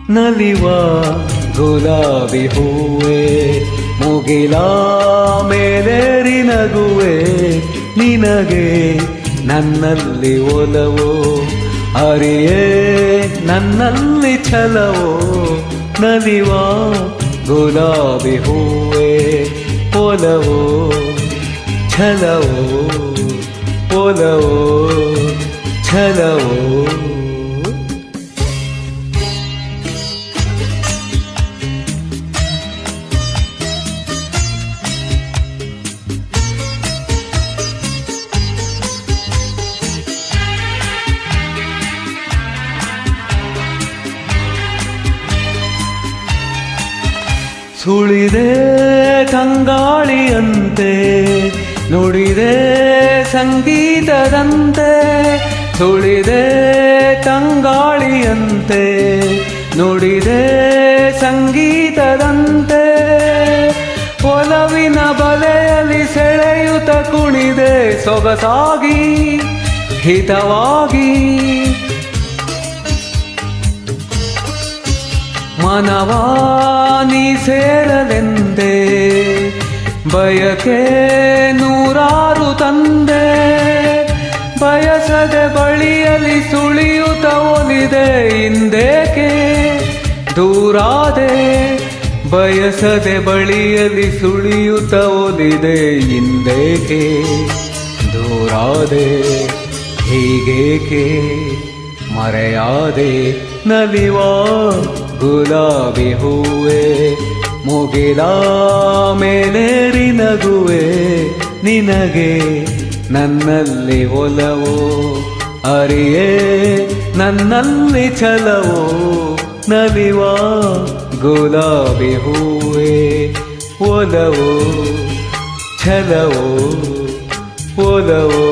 ನಲಿವ ಗುಲಾಬಿ ಹೂವೆ ಮುಗಿಲ ಮೇಲೇರಿ ನಗುವೆ ನಿನಗೆ ನನ್ನಲ್ಲಿ ಒಲವೋ ಅರಿಯೇ ನನ್ನಲ್ಲಿ ಛಲವೋ ನಲಿವ ಗುಲಾಬಿ ಹೂವೆ ಒಲವೋ ಛಲವೋ ಒಲವೋ ಛಲವೋ ಸುಳಿದೆ ತಂಗಾಳಿಯಂತೆ ನುಡಿದೆ ಸಂಗೀತದಂತೆ ಸುಳಿದೆ ತಂಗಾಳಿಯಂತೆ ನುಡಿದೆ ಸಂಗೀತದಂತೆ ಒಲವಿನ ಬಲೆಯಲ್ಲಿ ಸೆಳೆಯುತ್ತ ಕುಣಿದೆ ಸೊಗಸಾಗಿ ಹಿತವಾಗಿ ಮನವಾನಿ ಸೇರಲೆಂದೆ ಬಯಕೆ ನೂರಾರು ತಂದೆ ಬಯಸದೆ ಬಳಿಯಲ್ಲಿ ಸುಳಿಯುತ್ತ ಒಲಿದೆ ಹಿಂದೇಕೆ ದೂರಾದೆ ಬಯಸದೆ ಬಳಿಯಲ್ಲಿ ಸುಳಿಯುತ್ತ ಒಲಿದೆ ಹಿಂದೇಕೆ ದೂರಾದೆ ಹೀಗೇಕೆ ಮರೆಯಾದೆ ನಲಿವ ಗುಲಾಬಿ ಹೂವೆ ಮುಗಿಲ ಮೇಲೇರಿ ನಗುವೆ ನಿನಗೆ ನನ್ನಲ್ಲಿ ಒಲವೋ ಅರಿಯೇ ನನ್ನಲ್ಲಿ ಛಲವೋ ನಲಿವ ಗುಲಾಬಿ ಹೂವೆ ಒಲವೋ ಛಲವೋ ಒಲವೋ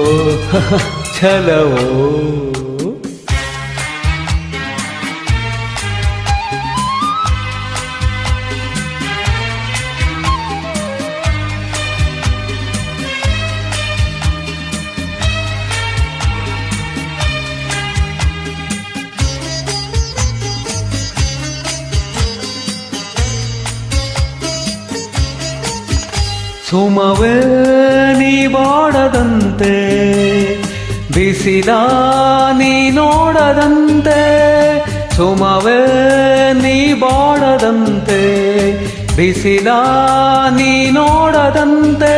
ಛಲವೋ ಸುಮವೇ ನೀ ಬಾಡದಂತೆ ಬಿಸಿಲ ನೀ ನೋಡದಂತೆ ಸುಮವೇ ನೀ ಬಾಡದಂತೆ ಬಿಸಿಲ ನೀ ನೋಡದಂತೆ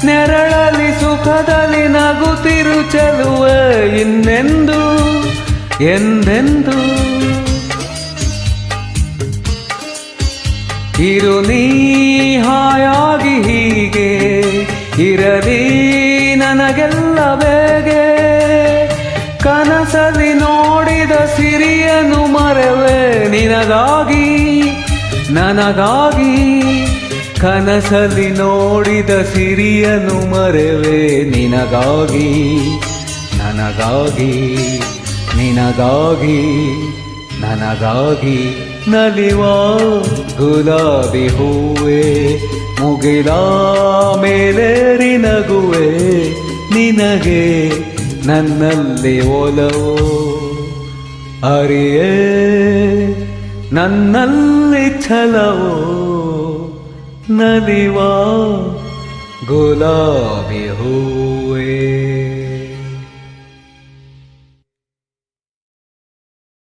ನೆರಳಲ್ಲಿ ಸುಖದಲ್ಲಿ ನಗುತ್ತಿರು ಚೆಲುವೆ ಇನ್ನೆಂದು ಎಂದೆಂದು ಇರು ನೀ ಹಾಯಾಗಿ ಹೀಗೆ ಇರಲಿ ನನಗೆಲ್ಲ ಬೇಗೆ ಕನಸಲಿ ನೋಡಿದ ಸಿರಿಯನ್ನು ಮರೆವೆ ನಿನಗಾಗಿ ನನಗಾಗಿ ಕನಸಲಿ ನೋಡಿದ ಸಿರಿಯನ್ನು ಮರೆವೆ ನಿನಗಾಗಿ ನನಗಾಗಿ ನಿನಗಾಗಿ ನನಗಾಗಿ ನಲಿವ ಗುಲಾಬಿ ಹೂವೆ ಮುಗಿಲ ಮೇಲೇರಿ ನಗುವೆ ನಿನಗೆ ನನ್ನಲ್ಲಿ ಒಲವೋ ಅರಿಯೇ ನನ್ನಲ್ಲಿ ಛಲವೋ ನಲಿವ ಗುಲಾಬಿ ಹೂವೆ